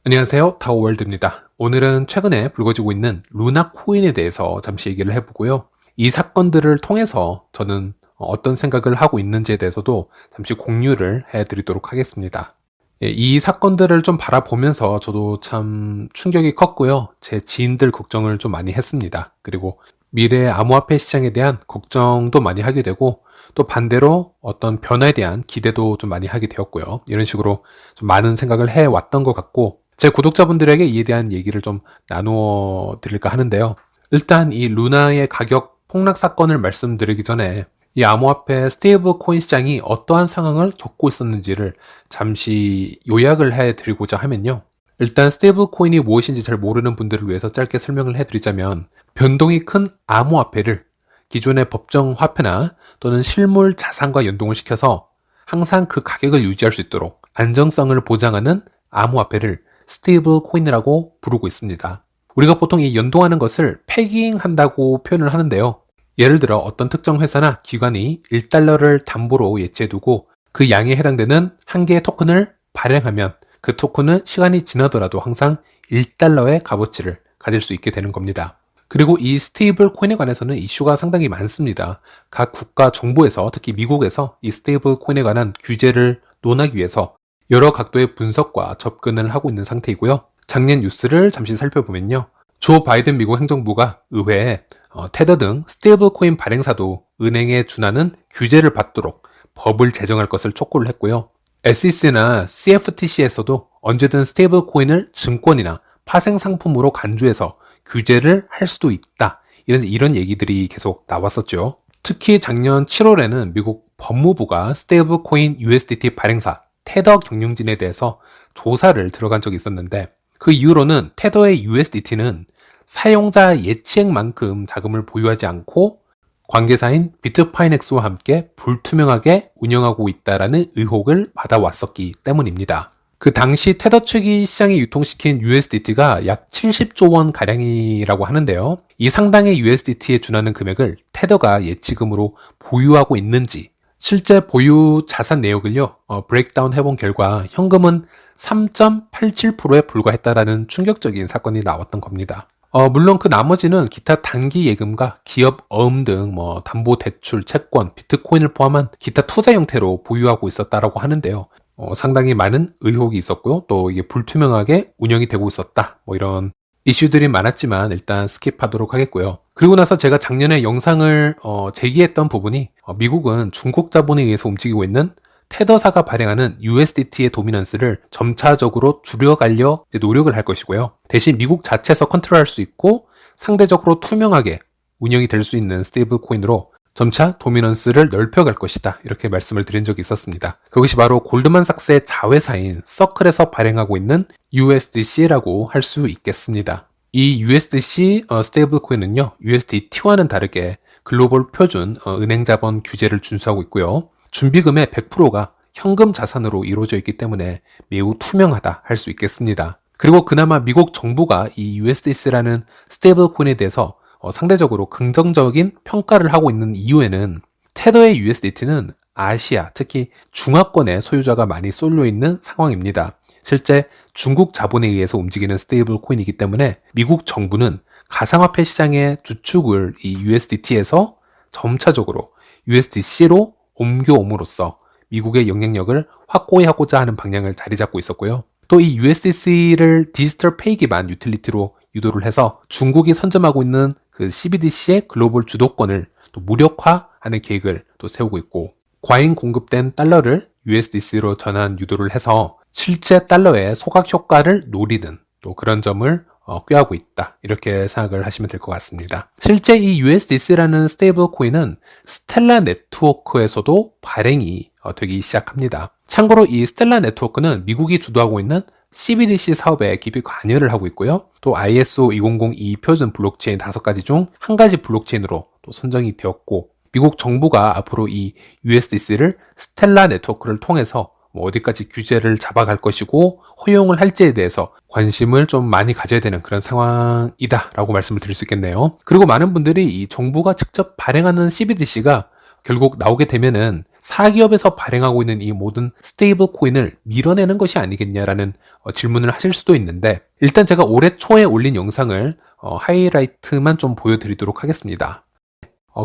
안녕하세요. 타오월드입니다. 오늘은 최근에 불거지고 있는 루나 코인에 대해서 잠시 얘기를 해보고요. 이 사건들을 통해서 저는 어떤 생각을 하고 있는지에 대해서도 잠시 공유를 해드리도록 하겠습니다. 이 사건들을 좀 바라보면서 저도 참 충격이 컸고요. 제 지인들 걱정을 좀 많이 했습니다. 그리고 미래의 암호화폐 시장에 대한 걱정도 많이 하게 되고, 또 반대로 어떤 변화에 대한 기대도 좀 많이 하게 되었고요. 이런 식으로 좀 많은 생각을 해왔던 것 같고, 제 구독자분들에게 이에 대한 얘기를 좀 나누어 드릴까 하는데요. 일단 이 루나의 가격 폭락 사건을 말씀드리기 전에 이 암호화폐 스테이블 코인 시장이 어떠한 상황을 겪고 있었는지를 잠시 요약을 해 드리고자 하면요. 일단 스테이블 코인이 무엇인지 잘 모르는 분들을 위해서 짧게 설명을 해 드리자면, 변동이 큰 암호화폐를 기존의 법정 화폐나 또는 실물 자산과 연동을 시켜서 항상 그 가격을 유지할 수 있도록 안정성을 보장하는 암호화폐를 스테이블 코인이라고 부르고 있습니다. 우리가 보통 이 연동하는 것을 패깅한다고 표현을 하는데요. 예를 들어 어떤 특정 회사나 기관이 1달러를 담보로 예치해두고 그 양에 해당되는 한 개의 토큰을 발행하면 그 토큰은 시간이 지나더라도 항상 1달러의 값어치를 가질 수 있게 되는 겁니다. 그리고 이 스테이블 코인에 관해서는 이슈가 상당히 많습니다. 각 국가 정부에서, 특히 미국에서 이 스테이블 코인에 관한 규제를 논하기 위해서 여러 각도의 분석과 접근을 하고 있는 상태이고요. 작년 뉴스를 잠시 살펴보면요. 조 바이든 미국 행정부가 의회에 테더 등 스테이블 코인 발행사도 은행에 준하는 규제를 받도록 법을 제정할 것을 촉구를 했고요. SEC나 CFTC에서도 언제든 스테이블 코인을 증권이나 파생 상품으로 간주해서 규제를 할 수도 있다. 이런 얘기들이 계속 나왔었죠. 특히 작년 7월에는 미국 법무부가 스테이블 코인 USDT 발행사 테더 경영진에 대해서 조사를 들어간 적이 있었는데, 그 이후로는 테더의 USDT는 사용자 예치액만큼 자금을 보유하지 않고 관계사인 비트파이넥스와 함께 불투명하게 운영하고 있다라는 의혹을 받아왔었기 때문입니다. 그 당시 테더 측이 시장에 유통시킨 USDT가 약 70조 원 가량이라고 하는데요. 이 상당의 USDT에 준하는 금액을 테더가 예치금으로 보유하고 있는지, 실제 보유 자산 내역을요, 브레이크다운 해본 결과 현금은 3.87%에 불과했다라는 충격적인 사건이 나왔던 겁니다. 물론 그 나머지는 기타 단기 예금과 기업 어음 등 담보대출, 채권, 비트코인을 포함한 기타 투자 형태로 보유하고 있었다라고 하는데요. 상당히 많은 의혹이 있었고요. 또 이게 불투명하게 운영이 되고 있었다. 이런 이슈들이 많았지만 일단 스킵하도록 하겠고요. 그리고 나서 제가 작년에 영상을 제기했던 부분이, 미국은 중국 자본에 의해서 움직이고 있는 테더사가 발행하는 USDT의 도미넌스를 점차적으로 줄여가려 노력을 할 것이고요. 대신 미국 자체에서 컨트롤할 수 있고 상대적으로 투명하게 운영이 될 수 있는 스테이블 코인으로 점차 도미넌스를 넓혀갈 것이다. 이렇게 말씀을 드린 적이 있었습니다. 그것이 바로 골드만삭스의 자회사인 서클에서 발행하고 있는 USDC라고 할 수 있겠습니다. 이 USDC 스테이블 코인은요, USDT와는 다르게 글로벌 표준 은행 자본 규제를 준수하고 있고요. 준비금의 100%가 현금 자산으로 이루어져 있기 때문에 매우 투명하다 할 수 있겠습니다. 그리고 그나마 미국 정부가 이 USDC라는 스테이블 코인에 대해서 상대적으로 긍정적인 평가를 하고 있는 이유에는, 테더의 USDT는 아시아, 특히 중화권의 소유자가 많이 쏠려 있는 상황입니다. 실제 중국 자본에 의해서 움직이는 스테이블 코인이기 때문에 미국 정부는 가상화폐 시장의 주축을 이 USDT에서 점차적으로 USDC로 옮겨옴으로써 미국의 영향력을 확고히 하고자 하는 방향을 자리 잡고 있었고요. 또 이 USDC를 디지털 페이 기반 유틸리티로 유도를 해서 중국이 선점하고 있는 그 CBDC의 글로벌 주도권을 또 무력화하는 계획을 또 세우고 있고, 과잉 공급된 달러를 USDC로 전환 유도를 해서 실제 달러의 소각 효과를 노리는 또 그런 점을 꾀하고 있다. 이렇게 생각을 하시면 될 것 같습니다. 실제 이 USDC라는 스테이블 코인은 스텔라 네트워크에서도 발행이 되기 시작합니다. 참고로 이 스텔라 네트워크는 미국이 주도하고 있는 CBDC 사업에 깊이 관여를 하고 있고요. 또 ISO 2002 표준 블록체인 5가지 중 한 가지 블록체인으로 또 선정이 되었고, 미국 정부가 앞으로 이 USDC를 스텔라 네트워크를 통해서 어디까지 규제를 잡아갈 것이고 허용을 할지에 대해서 관심을 좀 많이 가져야 되는 그런 상황이다 라고 말씀을 드릴 수 있겠네요. 그리고 많은 분들이 이 정부가 직접 발행하는 CBDC가 결국 나오게 되면은 사기업에서 발행하고 있는 이 모든 스테이블 코인을 밀어내는 것이 아니겠냐라는 질문을 하실 수도 있는데, 일단 제가 올해 초에 올린 영상을 하이라이트만 좀 보여드리도록 하겠습니다.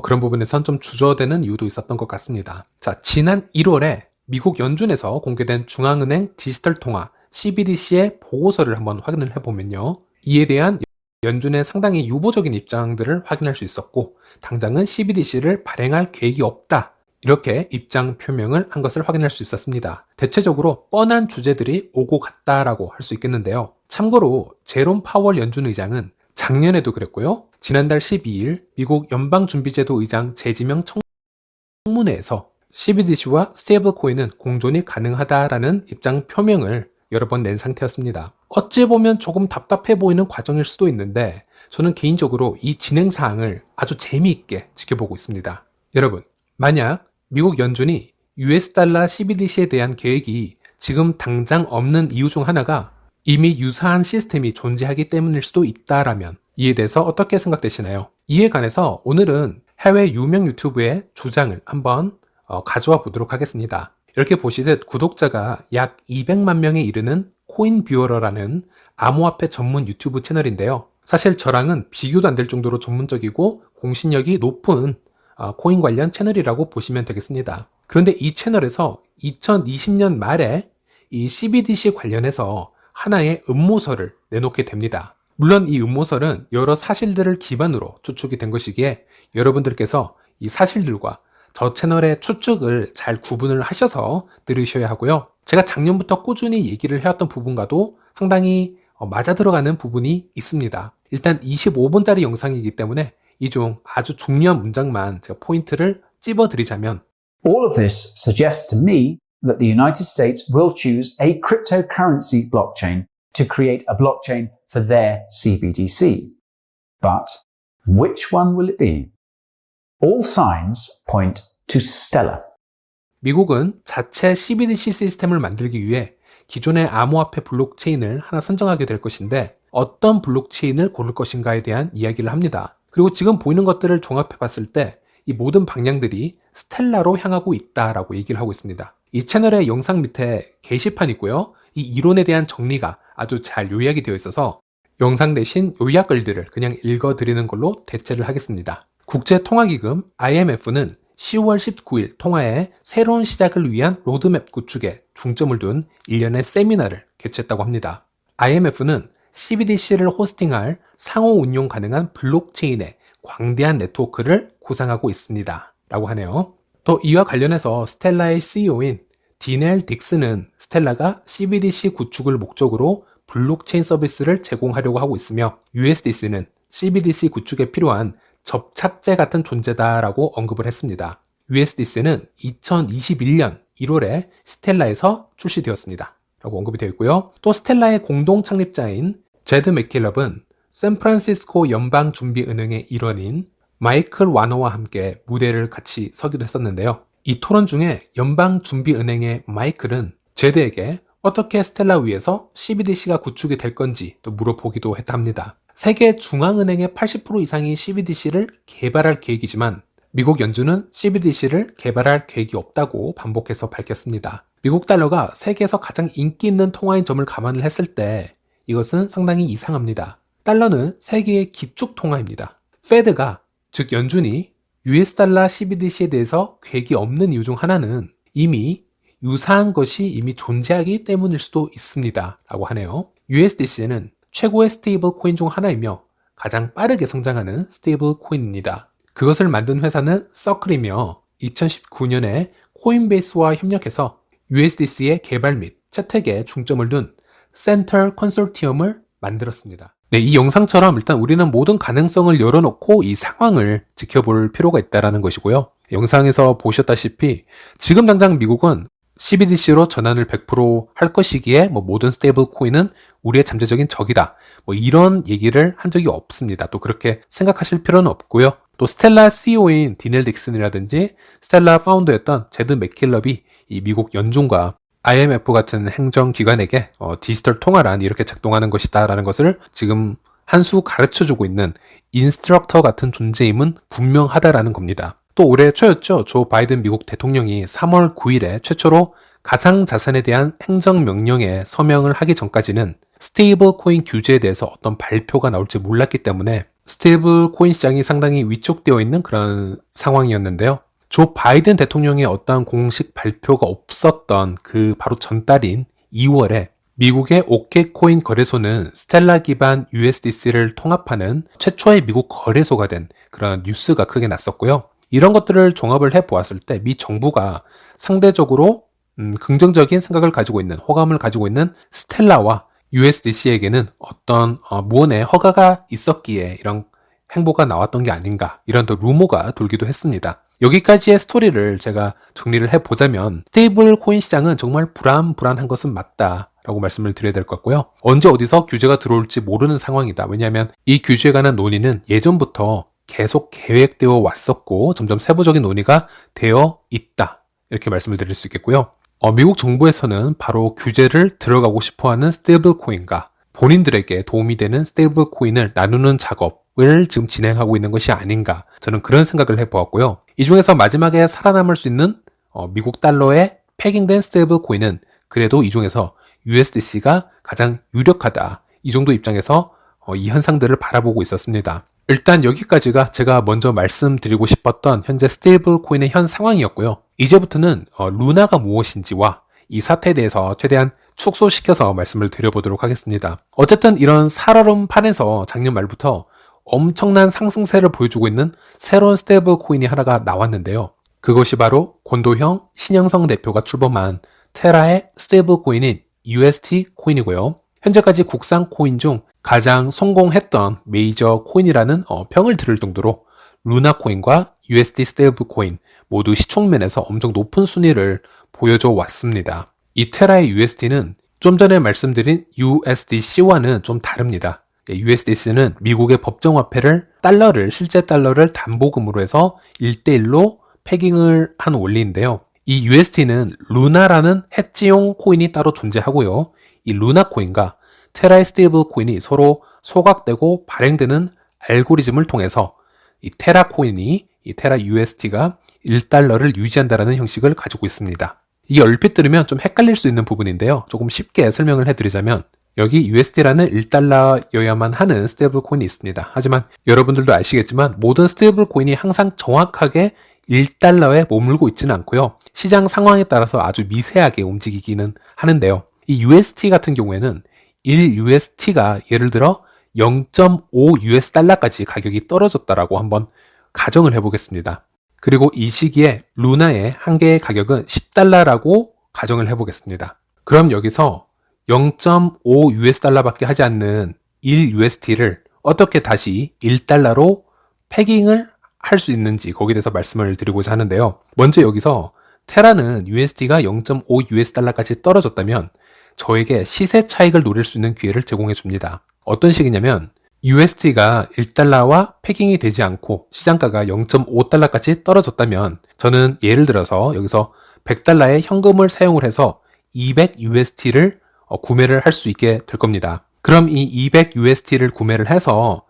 그런 부분에선 좀 주저되는 이유도 있었던 것 같습니다. 자, 지난 1월에 미국 연준에서 공개된 중앙은행 디지털 통화 CBDC의 보고서를 한번 확인을 해보면요. 이에 대한 연준의 상당히 유보적인 입장들을 확인할 수 있었고, 당장은 CBDC를 발행할 계획이 없다, 이렇게 입장 표명을 한 것을 확인할 수 있었습니다. 대체적으로 뻔한 주제들이 오고 갔다라고 할 수 있겠는데요. 참고로 제롬 파월 연준 의장은 작년에도 그랬고요. 지난달 12일 미국 연방준비제도 의장 재지명 청문회에서 CBDC와 스테이블 코인은 공존이 가능하다라는 입장 표명을 여러 번 낸 상태였습니다. 어찌 보면 조금 답답해 보이는 과정일 수도 있는데, 저는 개인적으로 이 진행 사항을 아주 재미있게 지켜보고 있습니다. 여러분, 만약 미국 연준이 US 달러 CBDC에 대한 계획이 지금 당장 없는 이유 중 하나가 이미 유사한 시스템이 존재하기 때문일 수도 있다라면 이에 대해서 어떻게 생각되시나요? 이에 관해서 오늘은 해외 유명 유튜브의 주장을 한번 가져와 보도록 하겠습니다. 이렇게 보시듯 구독자가 약 200만 명에 이르는 코인뷰어러라는 암호화폐 전문 유튜브 채널인데요. 사실 저랑은 비교도 안 될 정도로 전문적이고 공신력이 높은 코인 관련 채널이라고 보시면 되겠습니다. 그런데 이 채널에서 2020년 말에 이 CBDC 관련해서 하나의 음모설을 내놓게 됩니다. 물론 이 음모설은 여러 사실들을 기반으로 추측이 된 것이기에 여러분들께서 이 사실들과 저 채널의 추측을 잘 구분을 하셔서 들으셔야 하고요. 제가 작년부터 꾸준히 얘기를 해왔던 부분과도 상당히 맞아 들어가는 부분이 있습니다. 일단 25분짜리 영상이기 때문에 이 중 아주 중요한 문장만 제가 포인트를 찝어드리자면, All of this suggests to me that the United States will choose a cryptocurrency blockchain to create a blockchain for their CBDC. But which one will it be? All signs point to Stellar. 미국은 자체 CBDC 시스템을 만들기 위해 기존의 암호화폐 블록체인을 하나 선정하게 될 것인데, 어떤 블록체인을 고를 것인가에 대한 이야기를 합니다. 그리고 지금 보이는 것들을 종합해 봤을 때 이 모든 방향들이 스텔라로 향하고 있다라고 얘기를 하고 있습니다. 이 채널의 영상 밑에 게시판이 있고요. 이 이론에 대한 정리가 아주 잘 요약이 되어 있어서 영상 대신 요약글들을 그냥 읽어드리는 걸로 대체를 하겠습니다. 국제통화기금 IMF는 10월 19일 통화의 새로운 시작을 위한 로드맵 구축에 중점을 둔 1년의 세미나를 개최했다고 합니다. IMF는 CBDC를 호스팅할 상호 운용 가능한 블록체인의 광대한 네트워크를 구상하고 있습니다 라고 하네요. 또 이와 관련해서 스텔라의 CEO인 디넬 딕스는 스텔라가 CBDC 구축을 목적으로 블록체인 서비스를 제공하려고 하고 있으며, USDC는 CBDC 구축에 필요한 접착제 같은 존재다라고 언급을 했습니다. USDC는 2021년 1월에 스텔라에서 출시되었습니다 라고 언급이 되어 있고요. 또 스텔라의 공동 창립자인 제드 맥킬럽은 샌프란시스코 연방준비은행의 일원인 마이클 와너와 함께 무대를 같이 서기도 했었는데요. 이 토론 중에 연방준비은행의 마이클은 제드에게 어떻게 스텔라 위에서 CBDC가 구축이 될 건지 또 물어보기도 했답니다. 세계 중앙은행의 80% 이상이 CBDC를 개발할 계획이지만 미국 연준은 CBDC를 개발할 계획이 없다고 반복해서 밝혔습니다. 미국 달러가 세계에서 가장 인기 있는 통화인 점을 감안을 했을 때 이것은 상당히 이상합니다. 달러는 세계의 기축 통화입니다. 페드가, 즉 연준이 US 달러 CBDC에 대해서 계획이 없는 이유 중 하나는 이미 유사한 것이 이미 존재하기 때문일 수도 있습니다 라고 하네요. USDC는 최고의 스테이블 코인 중 하나이며 가장 빠르게 성장하는 스테이블 코인입니다. 그것을 만든 회사는 서클이며 2019년에 코인베이스와 협력해서 USDC의 개발 및 채택에 중점을 둔 센터 컨소티엄을 만들었습니다. 네, 이 영상처럼 일단 우리는 모든 가능성을 열어놓고 이 상황을 지켜볼 필요가 있다는 것이고요. 영상에서 보셨다시피 지금 당장 미국은 CBDC로 전환을 100%할 것이기에 모든 스테이블 코인은 우리의 잠재적인 적이다. 이런 얘기를 한 적이 없습니다. 또 그렇게 생각하실 필요는 없고요. 또 스텔라 CEO인 디넬 딕슨이라든지 스텔라 파운더였던 제드 맥킬럽이 이 미국 연준과 IMF 같은 행정기관에게 디지털 통화란 이렇게 작동하는 것이다 라는 것을 지금 한 수 가르쳐주고 있는 인스트럭터 같은 존재임은 분명하다라는 겁니다. 또 올해 초였죠. 조 바이든 미국 대통령이 3월 9일에 최초로 가상자산에 대한 행정명령에 서명을 하기 전까지는 스테이블 코인 규제에 대해서 어떤 발표가 나올지 몰랐기 때문에 스테이블 코인 시장이 상당히 위축되어 있는 그런 상황이었는데요. 조 바이든 대통령의 어떠한 공식 발표가 없었던 그 바로 전달인 2월에 미국의 오케코인 거래소는 스텔라 기반 USDC를 통합하는 최초의 미국 거래소가 된 그런 뉴스가 크게 났었고요. 이런 것들을 종합을 해보았을 때 미 정부가 상대적으로 긍정적인 생각을 가지고 있는, 호감을 가지고 있는 스텔라와 USDC에게는 어떤 무언의 허가가 있었기에 이런 행보가 나왔던 게 아닌가, 이런 또 루머가 돌기도 했습니다. 여기까지의 스토리를 제가 정리를 해보자면 스테이블 코인 시장은 정말 불안한 것은 맞다 라고 말씀을 드려야 될 것 같고요. 언제 어디서 규제가 들어올지 모르는 상황이다. 왜냐하면 이 규제에 관한 논의는 예전부터 계속 계획되어 왔었고 점점 세부적인 논의가 되어 있다, 이렇게 말씀을 드릴 수 있겠고요. 미국 정부에서는 바로 규제를 들어가고 싶어하는 스테이블 코인과 본인들에게 도움이 되는 스테이블 코인을 나누는 작업을 지금 진행하고 있는 것이 아닌가, 저는 그런 생각을 해보았고요. 이 중에서 마지막에 살아남을 수 있는 미국 달러에 패깅된 스테이블 코인은 그래도 이 중에서 USDC가 가장 유력하다, 이 정도 입장에서 이 현상들을 바라보고 있었습니다. 일단 여기까지가 제가 먼저 말씀드리고 싶었던 현재 스테이블 코인의 현 상황이었고요. 이제부터는 루나가 무엇인지와 이 사태에 대해서 최대한 축소시켜서 말씀을 드려보도록 하겠습니다. 어쨌든 이런 살얼음판에서 작년 말부터 엄청난 상승세를 보여주고 있는 새로운 스테이블 코인이 하나가 나왔는데요. 그것이 바로 권도형 신영성 대표가 출범한 테라의 스테이블 코인인 UST 코인이고요. 현재까지 국산 코인 중 가장 성공했던 메이저 코인이라는 평을 들을 정도로 루나 코인과 UST 스테이블 코인 모두 시총면에서 엄청 높은 순위를 보여줘 왔습니다. 이 테라의 UST는 좀 전에 말씀드린 USDC와는 좀 다릅니다. USDC는 미국의 법정화폐를 실제 달러를 담보금으로 해서 1대1로 패깅을 한 원리인데요. 이 UST는 루나라는 해지용 코인이 따로 존재하고요. 이 루나 코인과 테라의 스테이블 코인이 서로 소각되고 발행되는 알고리즘을 통해서 이 테라 코인이, 이 테라 UST가 1달러를 유지한다는 형식을 가지고 있습니다. 이게 얼핏 들으면 좀 헷갈릴 수 있는 부분인데요. 조금 쉽게 설명을 해드리자면 여기 USD라는 1달러여야만 하는 스테이블 코인이 있습니다. 하지만 여러분들도 아시겠지만 모든 스테이블 코인이 항상 정확하게 1달러에 머물고 있지는 않고요. 시장 상황에 따라서 아주 미세하게 움직이기는 하는데요. 이 UST 같은 경우에는 1UST가 예를 들어 0.5 US 달러까지 가격이 떨어졌다라고 한번 가정을 해보겠습니다. 그리고 이 시기에 루나의 한 개의 가격은 10달러라고 가정을 해보겠습니다. 그럼 여기서 0.5 US 달러밖에 하지 않는 1UST를 어떻게 다시 1달러로 패깅을 할 수 있는지 거기에 대해서 말씀을 드리고자 하는데요. 먼저 여기서 테라는 USD가 0.5 US 달러까지 떨어졌다면 저에게 시세 차익을 노릴 수 있는 기회를 제공해 줍니다. 어떤 식이냐면 USD가 1달러와 패깅이 되지 않고 시장가가 0.5달러까지 떨어졌다면 저는 예를 들어서 여기서 100달러의 현금을 사용을 해서 200USD를 구매를 할 수 있게 될 겁니다. 그럼 이 200USD를 구매를 해서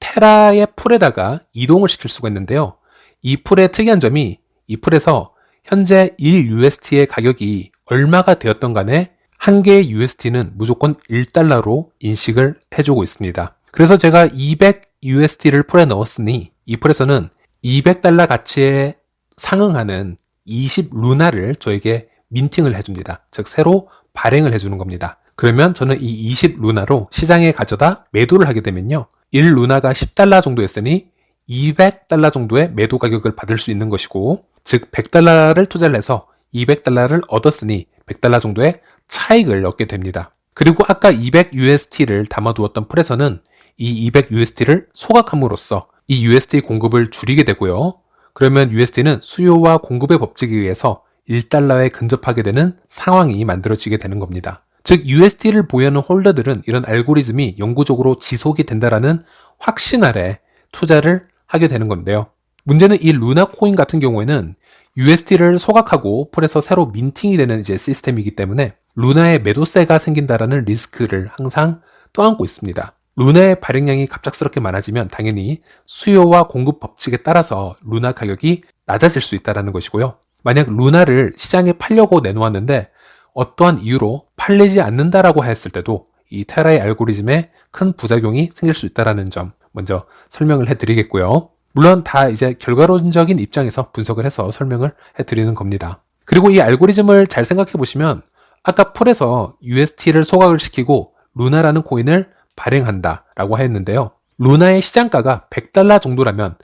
테라의 풀에다가 이동을 시킬 수가 있는데요. 이 풀의 특이한 점이 이 풀에서 현재 1USD의 가격이 얼마가 되었던 간에 한 개의 USD는 무조건 1달러로 인식을 해주고 있습니다. 그래서 제가 200USD를 풀에 넣었으니 이 풀에서는 200달러 가치에 상응하는 20루나를 저에게 민팅을 해줍니다. 즉 새로 발행을 해주는 겁니다. 그러면 저는 이 20루나로 시장에 가져다 매도를 하게 되면요. 1루나가 10달러 정도였으니 200달러 정도의 매도 가격을 받을 수 있는 것이고, 즉 100달러를 투자를 해서 200달러를 얻었으니 100달러 정도의 차익을 얻게 됩니다. 그리고 아까 200USD를 담아두었던 풀에서는 이 200USD를 소각함으로써 이 USD 공급을 줄이게 되고요. 그러면 USD는 수요와 공급의 법칙에 의해서 1달러에 근접하게 되는 상황이 만들어지게 되는 겁니다. 즉 USD를 보유하는 홀더들은 이런 알고리즘이 영구적으로 지속이 된다라는 확신 아래 투자를 하게 되는 건데요. 문제는 이 루나 코인 같은 경우에는 USD를 소각하고 풀에서 새로 민팅이 되는 이제 시스템이기 때문에 루나의 매도세가 생긴다라는 리스크를 항상 떠안고 있습니다. 루나의 발행량이 갑작스럽게 많아지면 당연히 수요와 공급 법칙에 따라서 루나 가격이 낮아질 수 있다는 것이고요. 만약 루나를 시장에 팔려고 내놓았는데 어떠한 이유로 팔리지 않는다라고 했을 때도 이 테라의 알고리즘에 큰 부작용이 생길 수 있다는 점 먼저 설명을 해드리겠고요. 물론 다 이제 결과론적인 입장에서 분석을 해서 설명을 해드리는 겁니다. 그리고 이 알고리즘을 잘 생각해 보시면 아까 풀에서 UST를 소각을 시키고 루나라는 코인을 발행한다 라고 했는데요. 루나의 시장가가 $100 정도라면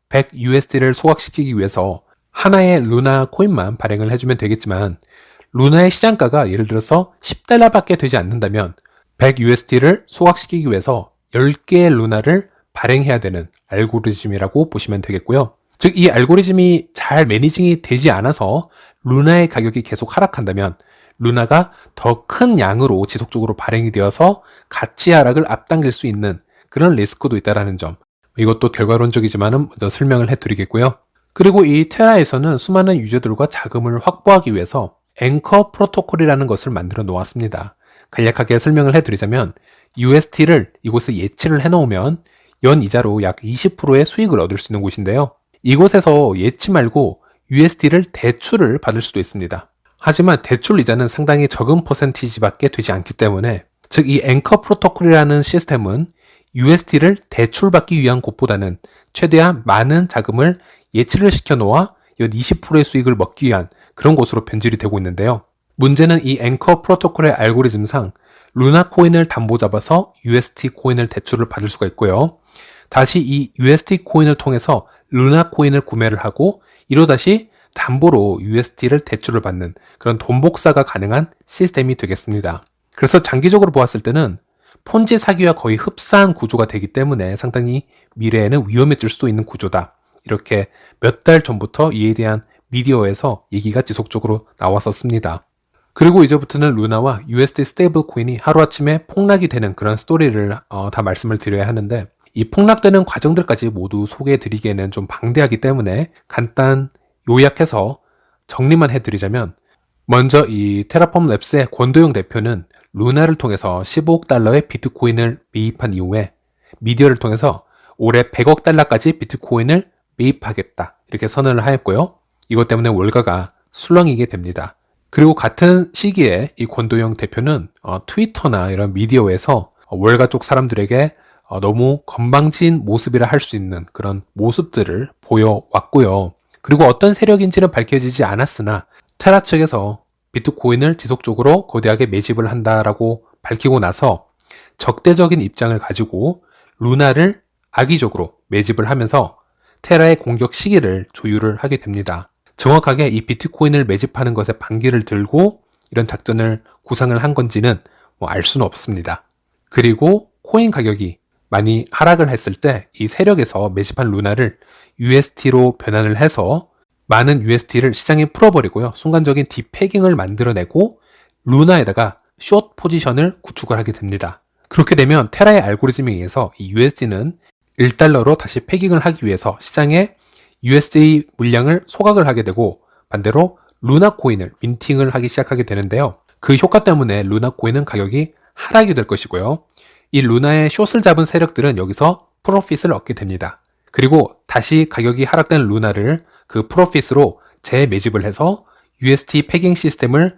100USD를 소각시키기 위해서 하나의 루나 코인만 발행을 해주면 되겠지만 루나의 시장가가 예를 들어서 $10밖에 되지 않는다면 100USD를 소각시키기 위해서 10개의 루나를 발행해야 되는 알고리즘이라고 보시면 되겠고요. 즉 이 알고리즘이 잘 매니징이 되지 않아서 루나의 가격이 계속 하락한다면 루나가 더 큰 양으로 지속적으로 발행이 되어서 가치 하락을 앞당길 수 있는 그런 리스크도 있다는 점. 이것도 결과론적이지만은 먼저 설명을 해드리겠고요. 그리고 이 테라에서는 수많은 유저들과 자금을 확보하기 위해서 앵커 프로토콜이라는 것을 만들어 놓았습니다. 간략하게 설명을 해드리자면 UST를 이곳에 예치를 해놓으면 연 이자로 약 20%의 수익을 얻을 수 있는 곳인데요. 이곳에서 예치 말고 UST를 대출을 받을 수도 있습니다. 하지만 대출 이자는 상당히 적은 퍼센티지밖에 되지 않기 때문에 즉 이 앵커 프로토콜이라는 시스템은 UST를 대출받기 위한 곳보다는 최대한 많은 자금을 예치를 시켜 놓아 연 20%의 수익을 먹기 위한 그런 곳으로 변질이 되고 있는데요. 문제는 이 앵커 프로토콜의 알고리즘상 루나 코인을 담보 잡아서 UST 코인을 대출을 받을 수가 있고요. 다시 이 UST 코인을 통해서 루나 코인을 구매를 하고 이로 다시 담보로 UST를 대출을 받는 그런 돈 복사가 가능한 시스템이 되겠습니다. 그래서 장기적으로 보았을 때는 폰지 사기와 거의 흡사한 구조가 되기 때문에 상당히 미래에는 위험해질 수 있는 구조다. 이렇게 몇 달 전부터 이에 대한 미디어에서 얘기가 지속적으로 나왔었습니다. 그리고 이제부터는 루나와 USD 스테이블 코인이 하루아침에 폭락이 되는 그런 스토리를 다 말씀을 드려야 하는데 이 폭락되는 과정들까지 모두 소개해 드리기에는 좀 방대하기 때문에 간단 요약해서 정리만 해드리자면 먼저 이 테라폼 랩스의 권도영 대표는 루나를 통해서 15억 달러의 비트코인을 매입한 이후에 미디어를 통해서 올해 100억 달러까지 비트코인을 매입하겠다 이렇게 선언을 하였고요. 이것 때문에 월가가 술렁이게 됩니다. 그리고 같은 시기에 이 권도영 대표는 트위터나 이런 미디어에서 월가 쪽 사람들에게 너무 건방진 모습이라 할 수 있는 그런 모습들을 보여왔고요. 그리고 어떤 세력인지는 밝혀지지 않았으나 테라 측에서 비트코인을 지속적으로 거대하게 매집을 한다라고 밝히고 나서 적대적인 입장을 가지고 루나를 악의적으로 매집을 하면서 테라의 공격 시기를 조율을 하게 됩니다. 정확하게 이 비트코인을 매집하는 것에 반기를 들고 이런 작전을 구상을 한 건지는 알 수는 없습니다. 그리고 코인 가격이 많이 하락을 했을 때 이 세력에서 매집한 루나를 UST로 변환을 해서 많은 UST를 시장에 풀어버리고요. 순간적인 디패깅을 만들어내고 루나에다가 숏 포지션을 구축을 하게 됩니다. 그렇게 되면 테라의 알고리즘에 의해서 이 USD는 1달러로 다시 패깅을 하기 위해서 시장에 USD 물량을 소각을 하게 되고 반대로 루나 코인을 민팅을 하기 시작하게 되는데요. 그 효과 때문에 루나 코인은 가격이 하락이 될 것이고요. 이 루나의 숏을 잡은 세력들은 여기서 프로핏을 얻게 됩니다. 그리고 다시 가격이 하락된 루나를 그 프로핏으로 재매집을 해서 UST 패깅 시스템을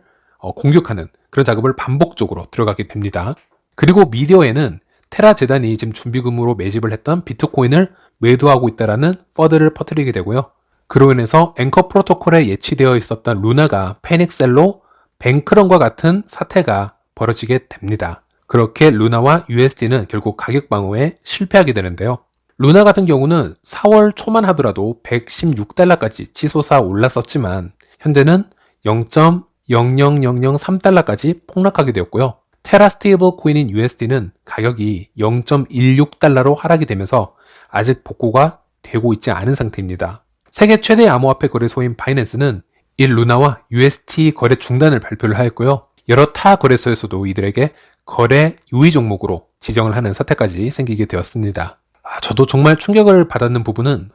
공격하는 그런 작업을 반복적으로 들어가게 됩니다. 그리고 미디어에는 테라 재단이 지금 준비금으로 매집을 했던 비트코인을 매도하고 있다라는 퍼드를 퍼뜨리게 되고요. 그로 인해서 앵커 프로토콜에 예치되어 있었던 루나가 패닉셀로 뱅크런과 같은 사태가 벌어지게 됩니다. 그렇게 루나와 USD는 결국 가격 방어에 실패하게 되는데요. 루나 같은 경우는 4월 초만 하더라도 116달러까지 치솟아 올랐었지만 현재는 0.00003달러까지 폭락하게 되었고요. 테라 스테이블 코인인 USD는 가격이 0.16달러로 하락이 되면서 아직 복구가 되고 있지 않은 상태입니다. 세계 최대 암호화폐 거래소인 바이낸스는 이 루나와 UST 거래 중단을 발표를 하였고요. 여러 타 거래소에서도 이들에게 거래 유의 종목으로 지정을 하는 사태까지 생기게 되었습니다. 저도 정말 충격을 받았는 부분은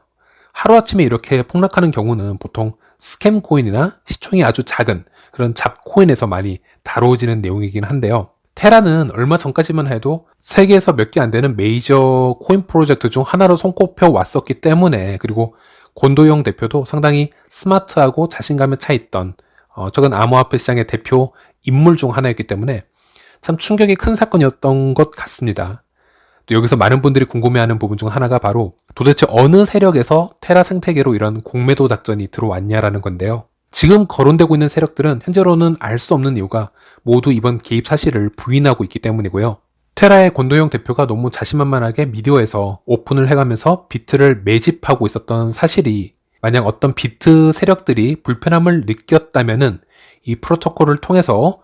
하루아침에 이렇게 폭락하는 경우는 보통 스캠 코인이나 시총이 아주 작은 그런 잡코인에서 많이 다뤄지는 내용이긴 한데요. 테라는 얼마 전까지만 해도 세계에서 몇 개 안 되는 메이저 코인 프로젝트 중 하나로 손꼽혀 왔었기 때문에 그리고 권도영 대표도 상당히 스마트하고 자신감에 차 있던 최근 암호화폐 시장의 대표 인물 중 하나였기 때문에 참 충격이 큰 사건이었던 것 같습니다. 또 여기서 많은 분들이 궁금해하는 부분 중 하나가 바로 도대체 어느 세력에서 테라 생태계로 이런 공매도 작전이 들어왔냐라는 건데요. 지금 거론되고 있는 세력들은 현재로는 알 수 없는 이유가 모두 이번 개입 사실을 부인하고 있기 때문이고요. 테라의 권도영 대표가 너무 자신만만하게 미디어에서 오픈을 해가면서 비트를 매집하고 있었던 사실이 만약 어떤 비트 세력들이 불편함을 느꼈다면은 이 프로토콜을 통해서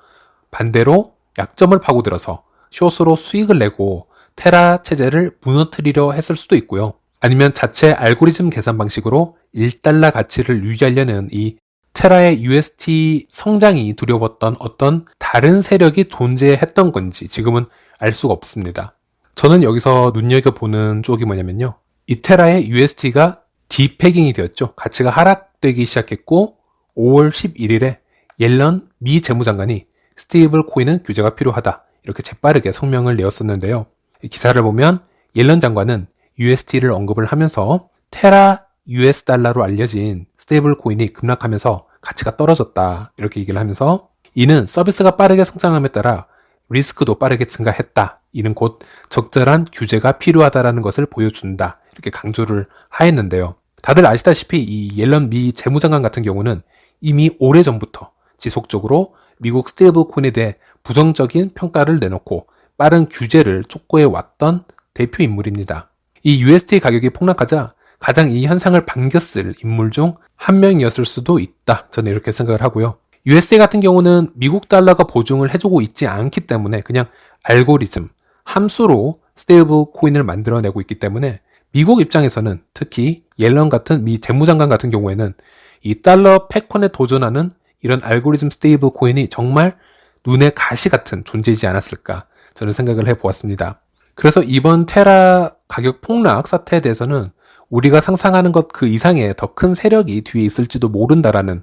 반대로 약점을 파고들어서 숏으로 수익을 내고 테라 체제를 무너뜨리려 했을 수도 있고요. 아니면 자체 알고리즘 계산 방식으로 1달러 가치를 유지하려는 이 테라의 UST 성장이 두려웠던 어떤 다른 세력이 존재했던 건지 지금은 알 수가 없습니다. 저는 여기서 눈여겨보는 쪽이 뭐냐면요. 이 테라의 UST가 디패깅이 되었죠. 가치가 하락되기 시작했고 5월 11일에 옐런 미 재무장관이 스테이블 코인은 규제가 필요하다. 이렇게 재빠르게 성명을 내었었는데요. 기사를 보면 옐런 장관은 UST를 언급을 하면서 테라 US 달러로 알려진 스테이블 코인이 급락하면서 가치가 떨어졌다. 이렇게 얘기를 하면서 이는 서비스가 빠르게 성장함에 따라 리스크도 빠르게 증가했다. 이는 곧 적절한 규제가 필요하다라는 것을 보여준다. 이렇게 강조를 하였는데요. 다들 아시다시피 이 옐런 미 재무장관 같은 경우는 이미 오래전부터 지속적으로 미국 스테이블 코인에 대해 부정적인 평가를 내놓고 빠른 규제를 촉구해 왔던 대표 인물입니다. 이 UST 가격이 폭락하자 가장 이 현상을 반겼을 인물 중 한 명이었을 수도 있다. 저는 이렇게 생각을 하고요. UST 같은 경우는 미국 달러가 보증을 해주고 있지 않기 때문에 그냥 알고리즘, 함수로 스테이블 코인을 만들어내고 있기 때문에 미국 입장에서는 특히 옐런 같은 미 재무장관 같은 경우에는 이 달러 패권에 도전하는 이런 알고리즘 스테이블 코인이 정말 눈에 가시 같은 존재이지 않았을까 저는 생각을 해보았습니다. 그래서 이번 테라 가격 폭락 사태에 대해서는 우리가 상상하는 것 그 이상의 더 큰 세력이 뒤에 있을지도 모른다라는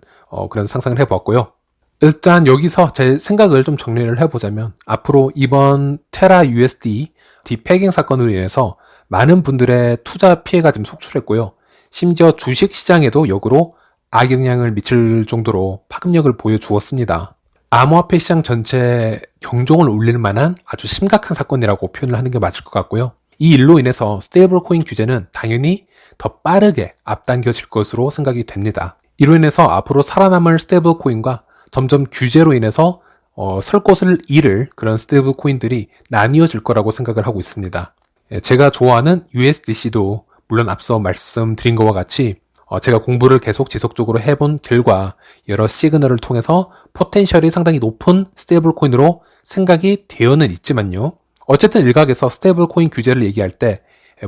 그런 상상을 해보았고요. 일단 여기서 제 생각을 좀 정리를 해보자면 앞으로 이번 테라 USD 디패깅 사건으로 인해서 많은 분들의 투자 피해가 좀 속출했고요. 심지어 주식 시장에도 역으로 악영향을 미칠 정도로 파급력을 보여주었습니다. 암호화폐 시장 전체 경종을 울릴 만한 아주 심각한 사건이라고 표현을 하는 게 맞을 것 같고요. 이 일로 인해서 스테이블 코인 규제는 당연히 더 빠르게 앞당겨질 것으로 생각이 됩니다. 이로 인해서 앞으로 살아남을 스테이블 코인과 점점 규제로 인해서 설 곳을 잃을 그런 스테이블 코인들이 나뉘어질 거라고 생각을 하고 있습니다. 제가 좋아하는 USDC도 물론 앞서 말씀드린 것과 같이 제가 공부를 계속 지속적으로 해본 결과 여러 시그널을 통해서 포텐셜이 상당히 높은 스테이블 코인으로 생각이 되어는 있지만요. 어쨌든 일각에서 스테이블 코인 규제를 얘기할 때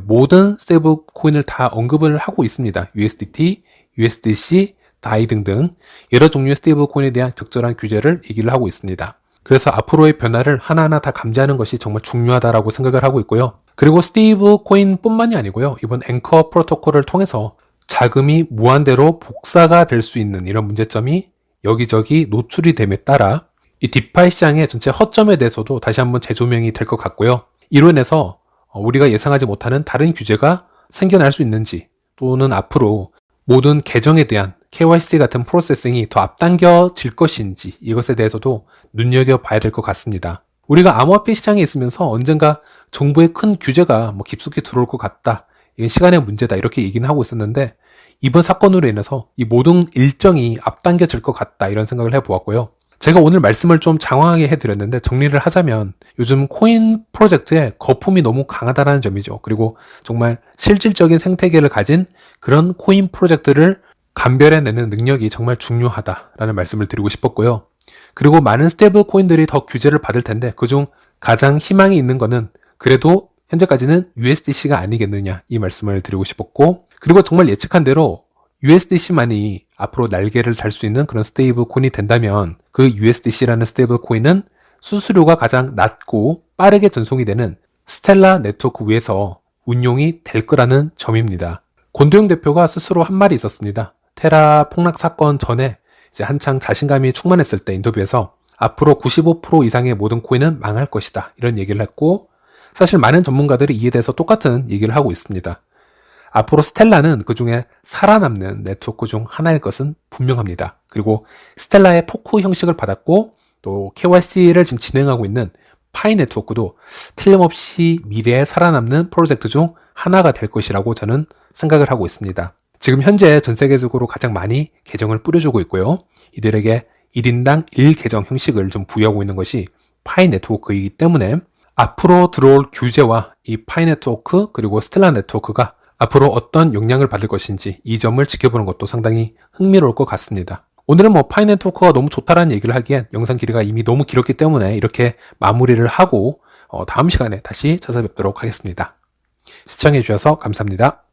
모든 스테이블 코인을 다 언급을 하고 있습니다. USDT, USDC, DAI 등등 여러 종류의 스테이블 코인에 대한 적절한 규제를 얘기를 하고 있습니다. 그래서 앞으로의 변화를 하나하나 다 감지하는 것이 정말 중요하다고 생각을 하고 있고요. 그리고 스테이블 코인 뿐만이 아니고요. 이번 앵커 프로토콜을 통해서 자금이 무한대로 복사가 될 수 있는 이런 문제점이 여기저기 노출이 됨에 따라 이 디파이 시장의 전체 허점에 대해서도 다시 한번 재조명이 될 것 같고요. 이로 인해서 우리가 예상하지 못하는 다른 규제가 생겨날 수 있는지 또는 앞으로 모든 계정에 대한 KYC 같은 프로세싱이 더 앞당겨질 것인지 이것에 대해서도 눈여겨봐야 될 것 같습니다. 우리가 암호화폐 시장에 있으면서 언젠가 정부의 큰 규제가 깊숙이 들어올 것 같다. 이건 시간의 문제다. 이렇게 얘기는 하고 있었는데 이번 사건으로 인해서 이 모든 일정이 앞당겨질 것 같다. 이런 생각을 해보았고요. 제가 오늘 말씀을 좀 장황하게 해드렸는데 정리를 하자면 요즘 코인 프로젝트에 거품이 너무 강하다는 점이죠. 그리고 정말 실질적인 생태계를 가진 그런 코인 프로젝트를 감별해내는 능력이 정말 중요하다라는 말씀을 드리고 싶었고요. 그리고 많은 스테이블 코인들이 더 규제를 받을 텐데 그중 가장 희망이 있는 거는 그래도 현재까지는 USDC가 아니겠느냐 이 말씀을 드리고 싶었고 그리고 정말 예측한 대로 USDC만이 앞으로 날개를 달 수 있는 그런 스테이블 코인이 된다면 그 USDC라는 스테이블 코인은 수수료가 가장 낮고 빠르게 전송이 되는 스텔라 네트워크 위에서 운용이 될 거라는 점입니다. 권도영 대표가 스스로 한 말이 있었습니다. 테라 폭락 사건 전에 이제 한창 자신감이 충만했을 때 인터뷰에서 앞으로 95% 이상의 모든 코인은 망할 것이다. 이런 얘기를 했고 사실 많은 전문가들이 이에 대해서 똑같은 얘기를 하고 있습니다. 앞으로 스텔라는 그 중에 살아남는 네트워크 중 하나일 것은 분명합니다. 그리고 스텔라의 포크 형식을 받았고 또 KYC를 지금 진행하고 있는 파이 네트워크도 틀림없이 미래에 살아남는 프로젝트 중 하나가 될 것이라고 저는 생각을 하고 있습니다. 지금 현재 전 세계적으로 가장 많이 계정을 뿌려주고 있고요. 이들에게 1인당 1계정 형식을 좀 부여하고 있는 것이 파이 네트워크이기 때문에 앞으로 들어올 규제와 이 파이 네트워크 그리고 스텔라 네트워크가 앞으로 어떤 영향을 받을 것인지 이 점을 지켜보는 것도 상당히 흥미로울 것 같습니다. 오늘은 파이 네트워크가 너무 좋다라는 얘기를 하기엔 영상 길이가 이미 너무 길었기 때문에 이렇게 마무리를 하고 다음 시간에 다시 찾아뵙도록 하겠습니다. 시청해주셔서 감사합니다.